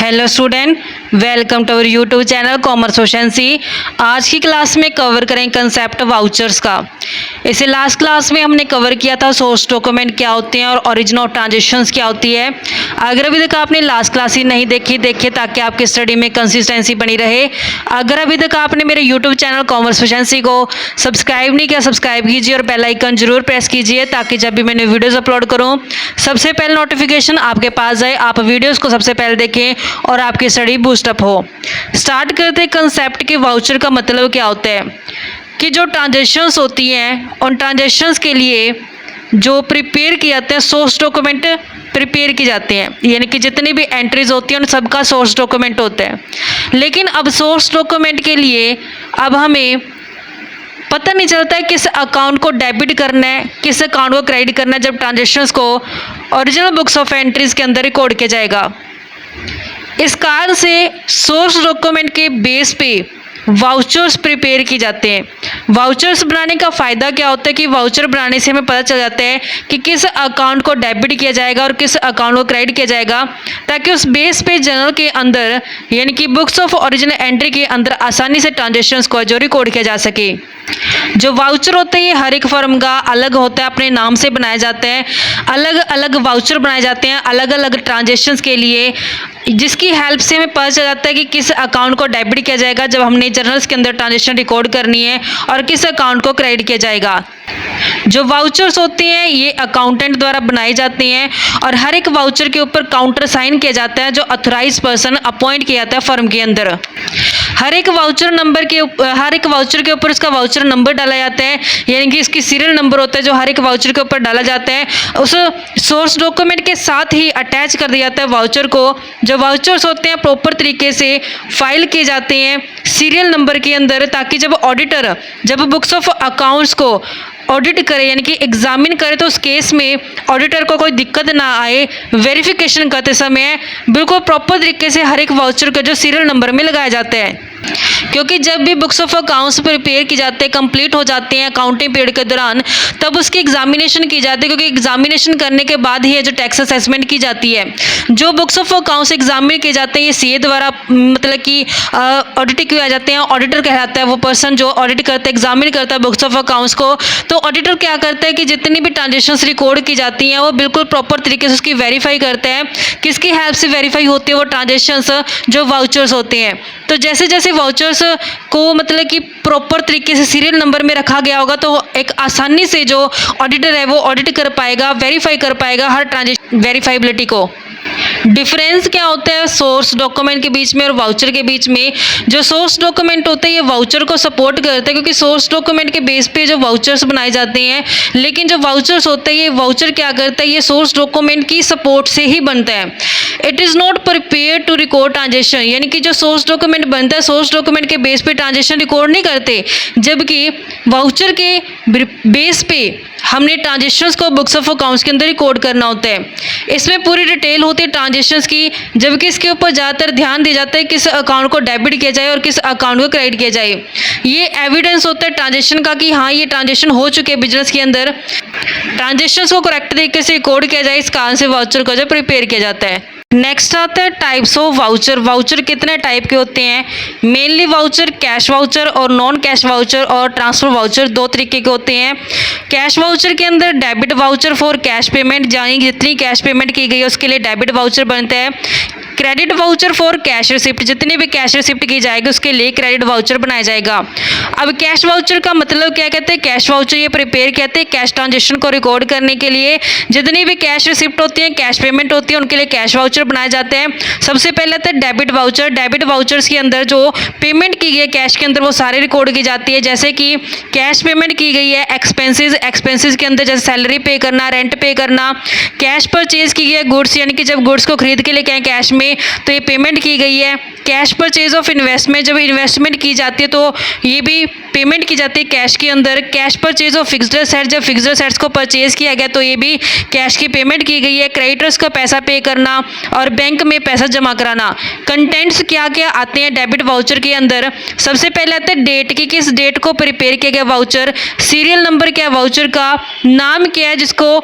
Hello student, welcome to our YouTube channel commerce ओशेंसी। आज की क्लास में कवर करें कंसेप्ट वाउचर्स का। इसे लास्ट क्लास में हमने कवर किया था सोर्स डॉक्यूमेंट क्या होते हैं और ओरिजिन ऑफ ट्रांजेक्शन्स क्या होती है। अगर अभी तक आपने लास्ट क्लास ही नहीं देखी, देखिए ताकि आपकी स्टडी में कंसिस्टेंसी बनी रहे। अगर अभी तक आपने मेरे यूट्यूब चैनल कॉमर्स ओशेंसी को सब्सक्राइब नहीं किया, सब्सक्राइब कीजिए और बेल आइकन जरूर प्रेस कीजिए ताकि जब भी मैंने वीडियोज़ अपलोड करूँ सबसे पहले नोटिफिकेशन आपके पास जाए, आप वीडियोज़ को सबसे पहले देखें और आपकी स्टडी बूस्टअप हो। स्टार्ट करते हैं कंसेप्ट के वाउचर का मतलब क्या होता है कि जो ट्रांजेक्शन्स होती हैं उन ट्रांजेक्शन्स के लिए जो प्रिपेयर किए जाते हैं सोर्स डॉक्यूमेंट प्रिपेयर किए जाते हैं, यानी कि जितनी भी एंट्रीज होती हैं उन सबका सोर्स डॉक्यूमेंट होता है। लेकिन अब सोर्स डॉक्यूमेंट के लिए अब हमें पता नहीं चलता है किस अकाउंट को डेबिट करना है, किस अकाउंट को क्रेडिट करना है जब ट्रांजेक्शन्स को ओरिजिनल बुक्स ऑफ एंट्रीज के अंदर रिकॉर्ड किया जाएगा। इस कारण से सोर्स डॉक्यूमेंट के बेस पे वाउचर्स प्रिपेयर किए जाते हैं। वाउचर्स बनाने का फ़ायदा क्या होता है कि वाउचर बनाने से हमें पता चल जाता है कि किस अकाउंट को डेबिट किया जाएगा और किस अकाउंट को क्रेडिट किया जाएगा, ताकि उस बेस पे जर्नल के अंदर यानी कि बुक्स ऑफ ओरिजिनल एंट्री के अंदर आसानी से ट्रांजेक्शन्स को जो रिकॉर्ड किया जा सके। जो वाउचर होते हैं ये हर एक फर्म का अलग होता है, अपने नाम से बनाए जाते हैं। अलग अलग वाउचर बनाए जाते हैं अलग अलग ट्रांजेक्शन्स के लिए, जिसकी हेल्प से हमें पता चल जाता है कि किस अकाउंट को डेबिट किया जाएगा जब हमने जर्नल्स के अंदर ट्रांजेक्शन रिकॉर्ड करनी है और किस अकाउंट को क्रेडिट किया जाएगा। जो वाउचर्स होते हैं ये अकाउंटेंट द्वारा बनाए जाते हैं और हर एक वाउचर के ऊपर काउंटर साइन किया जाता है जो अथोराइज पर्सन अपॉइंट किया जाता है फर्म के अंदर। हर एक वाउचर के ऊपर इसका वाउचर नंबर डाला जाता है, यानी कि इसकी सीरियल नंबर होता है जो हर एक वाउचर के ऊपर डाला जाता है। उस सोर्स डॉक्यूमेंट के साथ ही अटैच कर दिया जाता है वाउचर को। जो वाउचर्स होते हैं प्रॉपर तरीके से फाइल किए जाते हैं सीरियल नंबर के अंदर, ताकि जब ऑडिटर जब बुक्स ऑफ अकाउंट्स को ऑडिट करे यानी कि एग्जामिन करे तो उस केस में ऑडिटर को कोई दिक्कत ना आए। वेरिफिकेशन करते समय बिल्कुल प्रॉपर तरीके से हर एक वाउचर का जो सीरियल नंबर में लगाया जाता है, क्योंकि जब भी बुक्स ऑफ अकाउंट्स प्रिपेयर की जाते हैं कंप्लीट हो जाते हैं अकाउंटिंग पीरियड के दौरान, तब उसकी एग्जामिनेशन की जाती है, क्योंकि एग्जामिनेशन करने के बाद ही जो टैक्स असेसमेंट की जाती है। जो बुक्स ऑफ अकाउंट्स एग्जामिन किए जाते हैं ये सीए द्वारा मतलब कि ऑडिट किए जाते हैं। ऑडिटर कहलाता है वो पर्सन जो ऑडिट करता है, एग्जामिन करता है बुक्स ऑफ अकाउंट्स को। तो ऑडिटर क्या करता है कि जितनी भी ट्रांजेक्शन्स रिकॉर्ड की जाती हैं वो बिल्कुल प्रॉपर तरीके से उसकी वेरीफाई करते हैं। किसकी हेल्प से वेरीफाई होती है वो ट्रांजेक्शन्स, जो वाउचर्स होते हैं। तो जैसे जैसे वाउचर्स को मतलब कि प्रॉपर तरीके से सीरियल नंबर में रखा गया होगा तो एक आसानी से जो ऑडिटर है वो ऑडिट कर पाएगा, वेरीफाई कर पाएगा हर ट्रांजेक्शन वेरीफाइबिलिटी को। डिफरेंस क्या होता है सोर्स डॉक्यूमेंट के बीच में और वाउचर के बीच में? जो सोर्स डॉक्यूमेंट होते हैं ये वाउचर को सपोर्ट करते हैं, क्योंकि सोर्स डॉक्यूमेंट के बेस पे जो वाउचर्स बनाए जाते हैं। लेकिन जो वाउचर्स होते हैं ये वाउचर क्या करता है, ये सोर्स डॉक्यूमेंट की सपोर्ट से ही बनता है। It is not prepare to record transaction, यानी कि जो सोर्स डॉक्यूमेंट बनता है सोर्स डॉक्यूमेंट के बेस पे ट्रांजेक्शन रिकॉर्ड नहीं करते, जबकि वाउचर के बेस पे हमने ट्रांजेक्शन्स को बुक्स ऑफ अकाउंट्स के अंदर रिकॉर्ड करना होता है। इसमें पूरी डिटेल होती है ट्रांजेक्शन्स की, जबकि इसके ऊपर ज़्यादातर ध्यान दिया जाता है किस अकाउंट को डेबिट किया जाए और किस अकाउंट को क्रेडिट किया जाए। ये एविडेंस होता है ट्रांजेक्शन का कि हाँ ये ट्रांजेक्शन हो चुके हैं बिजनेस के अंदर। ट्रांजेक्शन्स को करेक्ट तरीके से रिकॉर्ड किया जाए, इस कारण से वाउचर को जो प्रिपेयर किया जाता है। नेक्स्ट आता है टाइप्स ऑफ वाउचर। वाउचर कितने टाइप के होते हैं? मेनली वाउचर कैश वाउचर और नॉन कैश वाउचर और ट्रांसफर वाउचर दो तरीके के होते हैं। कैश वाउचर के अंदर debit voucher for cash payment, यानी जितनी कैश पेमेंट की गई है उसके लिए डेबिट वाउचर बनता है। Credit voucher for cash receipt, जितनी भी कैश रिसिप्ट की जाएगी उसके लिए क्रेडिट वाउचर बनाया जाएगा। अब कैश वाउचर का मतलब क्या कहते हैं? कैश वाउचर ये प्रिपेयर कहते हैं कैश ट्रांजेक्शन को रिकॉर्ड करने के लिए। जितनी भी कैश रिसिप्ट होती हैं कैश पेमेंट होती है उनके लिए कैश वाउचर बनाए जाते हैं। सबसे पहले आता है डेबिट वाउचर। डेबिट वाउचर्स के अंदर जो पेमेंट की गई है कैश के अंदर वो सारे रिकॉर्ड की जाती है, जैसे कि कैश पेमेंट की गई है एक्सपेंसेस के अंदर जैसे सैलरी पे करना, रेंट पे करना। कैश परचेज की गई है गुड्स, यानी कि जब गुड्स को खरीद के लेके आए कैश में तो ये पेमेंट की गई है। कैश परचेज ऑफ इन्वेस्टमेंट, जब इन्वेस्टमेंट की जाती है तो ये भी पेमेंट की जाती है कैश के अंदर। Cash purchase of fixed assets, जब फिक्स्ड एसेट्स को परचेज किया गया तो ये भी कैश की पेमेंट की गई है। क्रेडिटर्स का पैसा पे करना और बैंक में पैसा जमा कराना। कंटेंट्स क्या क्या आते हैं डेबिट वाउचर के अंदर? सबसे पहले आता है डेट की, किस डेट को प्रिपेयर किया गया वाउचर। सीरियल नंबर क्या है वाउचर का, नाम क्या है जिसको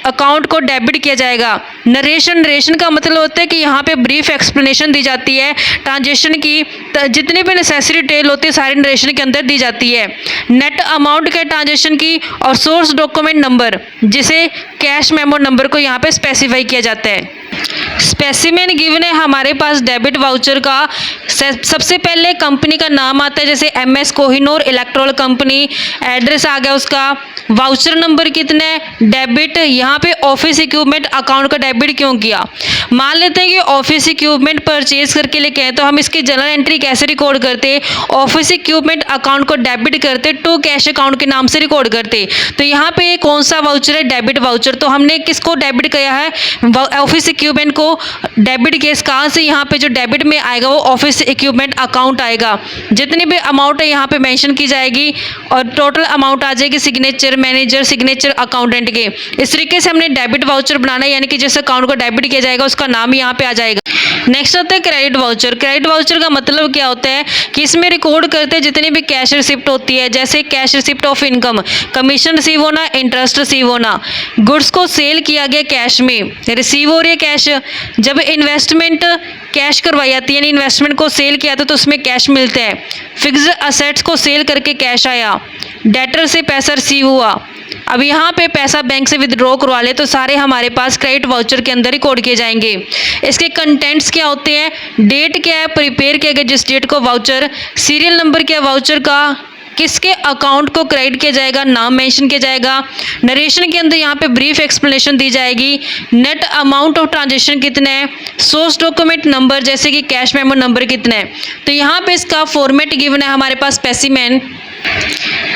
अकाउंट को डेबिट किया जाएगा। नरेशन का मतलब होता है कि यहाँ पे ब्रीफ एक्सप्लेनेशन दी जाती है ट्रांजेक्शन की, जितनी भी नेसेसरी डिटेल होती है सारी नरेशन के अंदर दी जाती है। नेट अमाउंट के ट्रांजेक्शन की और सोर्स डॉक्यूमेंट नंबर जिसे कैश मेमो नंबर को यहाँ पे स्पेसिफाई किया जाता है। स्पेसिमेन गिवन है हमारे पास डेबिट वाउचर का। सबसे पहले कंपनी का नाम आता है, जैसे MS Kohinoor electrical company, address आ गया उसका, वाउचर नंबर कितने, डेबिट, यहाँ पे ऑफिस इक्विपमेंट अकाउंट का डेबिट क्यों किया। मान लेते हैं कि ऑफिस इक्विपमेंट परचेज करके लेके आए, तो हम इसकी जनरल एंट्री कैसे रिकॉर्ड करते, ऑफिस इक्विपमेंट अकाउंट को डेबिट करते टू कैश अकाउंट के नाम से रिकॉर्ड करते। तो यहाँ पे कौन सा वाउचर है, डेबिट वाउचर। तो हमने किसको डेबिट किया है, ऑफिस इक्विपमेंट को डेबिट केस। कहाँ से, यहाँ पे जो डेबिट में आएगा वो ऑफिस इक्विपमेंट अकाउंट आएगा। जितनी भी अमाउंट है यहाँ पे मेंशन की जाएगी और टोटल अमाउंट आ जाएगी सिग्नेचर मैनेजर, सिग्नेचर अकाउंटेंट के। इस तरीके से हमने डेबिट वाउचर बनाना है, यानी कि जिस अकाउंट को डेबिट किया जाएगा उसका नाम यहाँ पे आ जाएगा। नेक्स्ट होता है क्रेडिट वाउचर। क्रेडिट वाउचर का मतलब क्या होता है कि इसमें रिकॉर्ड करते हैं जितनी भी कैश रिसिप्ट होती है, जैसे cash receipt of income, commission receive होना, इंटरेस्ट रिसीव होना, गुड्स को सेल किया गया कैश में, रिसीव हो रही है कैश, जब इन्वेस्टमेंट कैश करवाई जाती है, यानी इन्वेस्टमेंट को सेल किया था तो उसमें कैश मिलता है, फिक्स्ड असेट्स को सेल करके कैश आया, डेटर से पैसा रिसीव हुआ। अब यहाँ पे पैसा बैंक से विदड्रॉ करवा ले तो सारे हमारे पास क्रेडिट वाउचर के अंदर रिकॉर्ड किए जाएंगे। इसके कंटेंट्स क्या होते हैं, डेट क्या है, प्रिपेयर किया गया जिस डेट को वाउचर, सीरियल नंबर क्या है वाउचर का, किसके अकाउंट को क्रेडिट किया जाएगा, नाम मेंशन किया जाएगा, नरेशन के अंदर यहाँ पे ब्रीफ एक्सप्लेनेशन दी जाएगी, नेट अमाउंट ऑफ ट्रांजेक्शन कितने हैं, सोर्स डॉक्यूमेंट नंबर जैसे कि कैश मेमो नंबर कितने हैं। तो यहाँ पे इसका फॉर्मेट गिवन है हमारे पास स्पेसिमेन।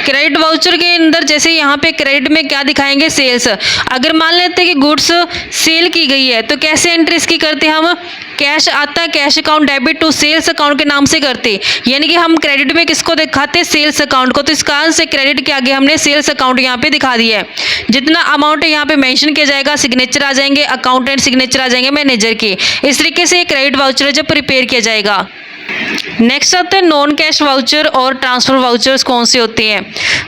क्रेडिट वाउचर के अंदर जैसे यहाँ पे क्रेडिट में क्या दिखाएंगे, सेल्स। अगर मान लेते हैं कि गुड्स सेल की गई है तो कैसे एंट्री इसकी करते हैं हम, कैश आता है cash account debit to sales account के नाम से करते, यानी कि हम क्रेडिट में किसको दिखाते, सेल्स अकाउंट को। तो इस कारण से क्रेडिट के आगे हमने सेल्स अकाउंट यहाँ पे दिखा दिया है। जितना अमाउंट है यहाँ पे मेंशन किया जाएगा, सिग्नेचर आ जाएंगे, अकाउंटेंट सिग्नेचर आ जाएंगे मैनेजर के। इस तरीके से क्रेडिट वाउचर जब प्रिपेयर किया जाएगा। नेक्स्ट आते हैं नॉन कैश वाउचर और ट्रांसफर वाउचर्स कौन से होते हैं।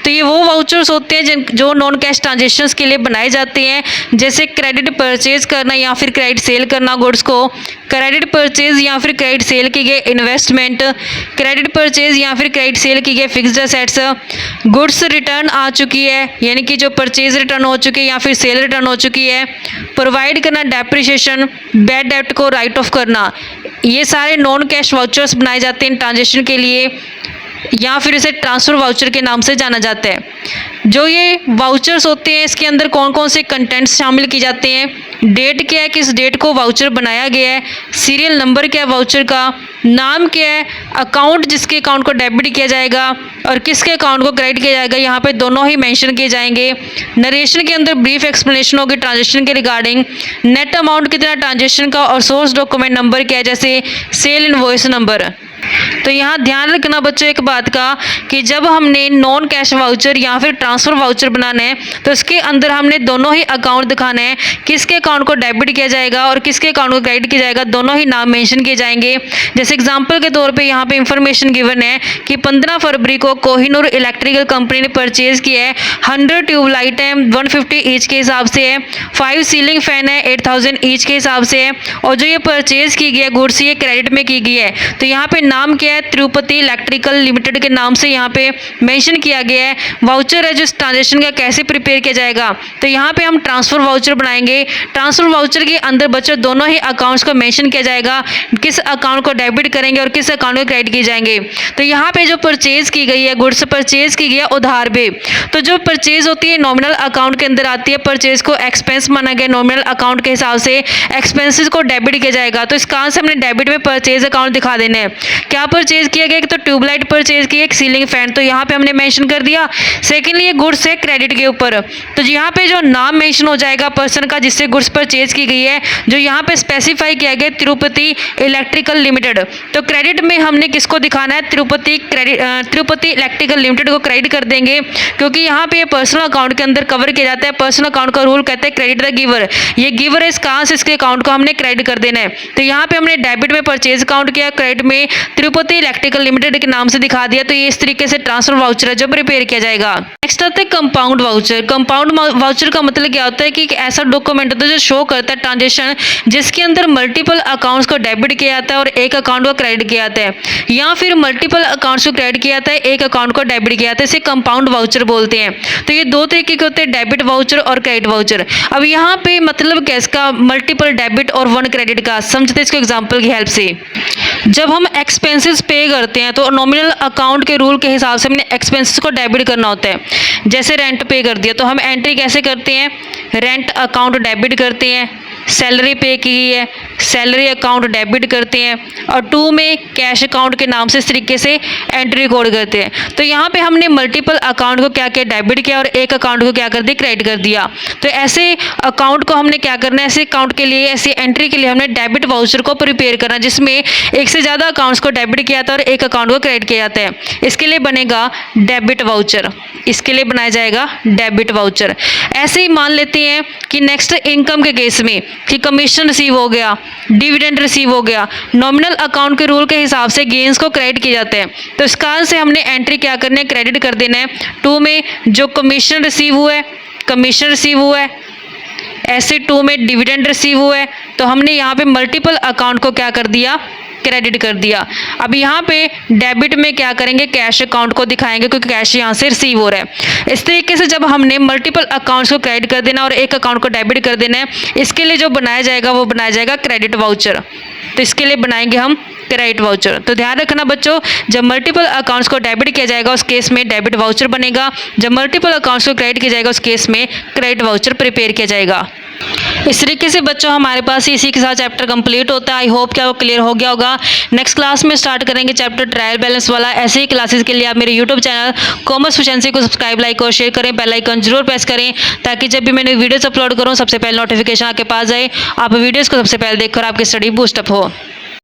तो ये वो वाउचर्स होते हैं जो नॉन कैश ट्रांजेक्शन्स के लिए बनाए जाते हैं, जैसे क्रेडिट परचेज करना या फिर क्रेडिट सेल करना गुड्स को, क्रेडिट परचेज या फिर क्रेडिट सेल की गई इन्वेस्टमेंट, क्रेडिट परचेज या फिर क्रेडिट सेल की गई फिक्स्ड असेट्स, गुड्स रिटर्न आ चुकी है यानी कि जो परचेज रिटर्न हो चुकी है या फिर सेल रिटर्न हो चुकी है, प्रोवाइड करना डेप्रिसिएशन, बैड डेब्ट को राइट ऑफ करना। ये सारे नॉन कैश वाउचर्स बनाए जाते हैं ट्रांजेक्शन के लिए, या फिर इसे ट्रांसफ़र वाउचर के नाम से जाना जाता है। जो ये वाउचर्स होते हैं इसके अंदर कौन कौन से कंटेंट्स शामिल किए जाते हैं, डेट क्या है, किस डेट को वाउचर बनाया गया है, सीरियल नंबर क्या है वाउचर का, नाम क्या है, अकाउंट जिसके अकाउंट को डेबिट किया जाएगा और किसके अकाउंट को क्रेडिट किया जाएगा, यहाँ पे दोनों ही मेंशन किए जाएंगे। नरेशन के अंदर ब्रीफ एक्सप्लेनेशन होगी ट्रांजेक्शन के रिगार्डिंग, नेट अमाउंट कितना ट्रांजेक्शन का और सोर्स डॉक्यूमेंट नंबर क्या है, जैसे सेल इनवॉइस नंबर। तो यहाँ ध्यान रखना बच्चों एक बात का कि जब हमने नॉन कैश वाउचर या फिर ट्रांसफ़र वाउचर बनाना है तो इसके अंदर हमने दोनों ही अकाउंट दिखाना है, किसके अकाउंट को डेबिट किया जाएगा और किसके अकाउंट को क्रेडिट किया जाएगा, दोनों ही नाम मेंशन किए जाएंगे। जैसे एग्जांपल के तौर पे यहाँ पे इंफॉर्मेशन गिवन है कि 15 फरवरी को कोहिनूर इलेक्ट्रिकल कंपनी ने परचेज किया है 100 ट्यूबलाइट है 150 ईच के हिसाब से है, 5 सीलिंग फैन है 8000 ईच के हिसाब से है, और जो ये परचेज की गई है गुड्स ये क्रेडिट में की गई है। तो यहाँ पे नाम क्या है, तिरुपति इलेक्ट्रिकल लिमिटेड के नाम से यहाँ पे मेंशन किया गया है। वाउचर है जो ट्रांजेक्शन का कैसे प्रिपेयर किया जाएगा, तो यहाँ पे हम ट्रांसफर वाउचर बनाएंगे। ट्रांसफर वाउचर के अंदर बच्चों दोनों ही अकाउंट्स को मेंशन किया जाएगा, किस अकाउंट को डेबिट करेंगे और किस अकाउंट को क्रेडिट किए जाएंगे। तो यहाँ पे जो परचेज की गई है गुड्स परचेज की गई है उधार पे, तो जो परचेज होती है नॉमिनल अकाउंट के अंदर आती है, परचेज को एक्सपेंस माना गया नॉमिनल अकाउंट के हिसाब से, एक्सपेंसेस को डेबिट किया जाएगा। तो इस कारण से हमने डेबिट में परचेज अकाउंट दिखा देना है। क्या परचेज किया गया, तो ट्यूबलाइट परचेज की, एक सीलिंग फैन, तो यहाँ पे हमने मेंशन कर दिया। सेकेंडली ये गुड्स है क्रेडिट के ऊपर, तो यहाँ पे जो नाम मेंशन हो जाएगा पर्सन का जिससे गुड्स परचेज की गई है, जो यहाँ पे स्पेसिफाई किया गया तिरुपति इलेक्ट्रिकल लिमिटेड। तो क्रेडिट में हमने किसको दिखाना है, तिरुपति इलेक्ट्रिकल लिमिटेड को क्रेडिट कर देंगे, क्योंकि यहाँ पे पर्सनल अकाउंट के अंदर कवर किया जाता है। पर्सनल अकाउंट का रूल कहते हैं क्रेडिट द गिवर, ये गिवर है, इस कारण से इसके अकाउंट को हमने क्रेडिट कर देना है। तो यहाँ पे हमने डेबिट में परचेज अकाउंट किया, क्रेडिट में तिरुपति भारतीय इलेक्ट्रिकल लिमिटेड के नाम से दिखा दिया, तो ये इस तरीके से ट्रांसफर वाउचर है जो प्रिपेयर किया जाएगा। नेक्स्ट आता है कंपाउंड वाउचर। कंपाउंड वाउचर का मतलब क्या होता है कि एक ऐसा डॉक्यूमेंट होता है जो शो करता है ट्रांजेक्शन जिसके अंदर मल्टीपल अकाउंट्स को डेबिट किया जाता है और एक अकाउंट को क्रेडिट किया जाता है, या फिर मल्टीपल अकाउंट्स को क्रेडिट किया जाता है, एक अकाउंट को डेबिट किया जाता है। इसे कंपाउंड वाउचर बोलते हैं। तो ये दो तरीके के होते हैं, डेबिट वाउचर और क्रेडिट वाउचर। अब यहाँ पे मतलब क्या इसका, मल्टीपल डेबिट और वन क्रेडिट का। समझते हैं इसको एग्जाम्पल की हेल्प से। जब हम एक्सपेंसेस पे करते हैं तो नॉमिनल अकाउंट के रूल के हिसाब से हमने एक्सपेंसेस को डेबिट करना होता है। जैसे रेंट पे कर दिया तो हम एंट्री कैसे करते हैं, रेंट अकाउंट डेबिट करते हैं। सैलरी पे की है, सैलरी अकाउंट डेबिट करते हैं। और 2 में कैश अकाउंट के नाम से इस तरीके से एंट्री रिकॉर्ड करते हैं। तो यहाँ पे हमने मल्टीपल अकाउंट को क्या किया, डेबिट किया, और एक अकाउंट को क्या कर दिया, क्रेडिट कर दिया। तो ऐसे अकाउंट को हमने क्या करना है, ऐसे अकाउंट के लिए, ऐसी एंट्री के लिए हमने डेबिट वाउचर को प्रिपेयर करना, जिसमें एक से ज़्यादा अकाउंट्स को डेबिट किया जाता है और एक अकाउंट को क्रेडिट किया जाता है। इसके लिए बनेगा डेबिट वाउचर, इसके लिए बनाया जाएगा डेबिट वाउचर। ऐसे ही मान लेते हैं कि नेक्स्ट इनकम के केस में कि कमीशन रिसीव हो गया, डिविडेंड रिसीव हो गया, नॉमिनल अकाउंट के रूल के हिसाब से गेन्स को क्रेडिट किए जाते हैं। तो इस कारण से हमने एंट्री क्या करनी है, क्रेडिट कर देना है। 2 में जो कमीशन रिसीव हुआ है, कमीशन रिसीव हुआ है। ऐसे 2 में डिविडेंड रिसीव हुआ है। तो हमने यहाँ पे मल्टीपल अकाउंट को क्या कर दिया, क्रेडिट कर दिया। अब यहाँ पे डेबिट में क्या करेंगे, कैश अकाउंट को दिखाएंगे क्योंकि कैश यहाँ से रिसीव हो रहा है। इस तरीके से जब हमने मल्टीपल अकाउंट्स को क्रेडिट कर देना और एक अकाउंट को डेबिट कर देना है, इसके लिए जो बनाया जाएगा वो बनाया जाएगा क्रेडिट वाउचर। तो इसके लिए बनाएंगे हम क्रेडिट वाउचर। तो ध्यान रखना बच्चों, जब मल्टीपल अकाउंट्स को डेबिट किया जाएगा उस केस में डेबिट वाउचर बनेगा, जब मल्टीपल अकाउंट्स को क्रेडिट किया जाएगा उस केस में क्रेडिट वाउचर प्रिपेयर किया जाएगा। इस तरीके से बच्चों हमारे पास इसी के साथ चैप्टर कंप्लीट होता है। आई होप कि आपको क्लियर हो गया होगा। नेक्स्ट क्लास में स्टार्ट करेंगे चैप्टर ट्रायल बैलेंस वाला। ऐसे ही क्लासेस के लिए आप मेरे यूट्यूब चैनल कॉमर्स एफिशिएंसी को सब्सक्राइब, लाइक और शेयर करें, बेल आइकन जरूर प्रेस करें ताकि जब भी मैंने वीडियोस अपलोड करूँ सबसे पहले नोटिफिकेशन आपके पास जाए, आप वीडियोज़ को सबसे पहले देखकर आपकी स्टडी बूस्टअप हो।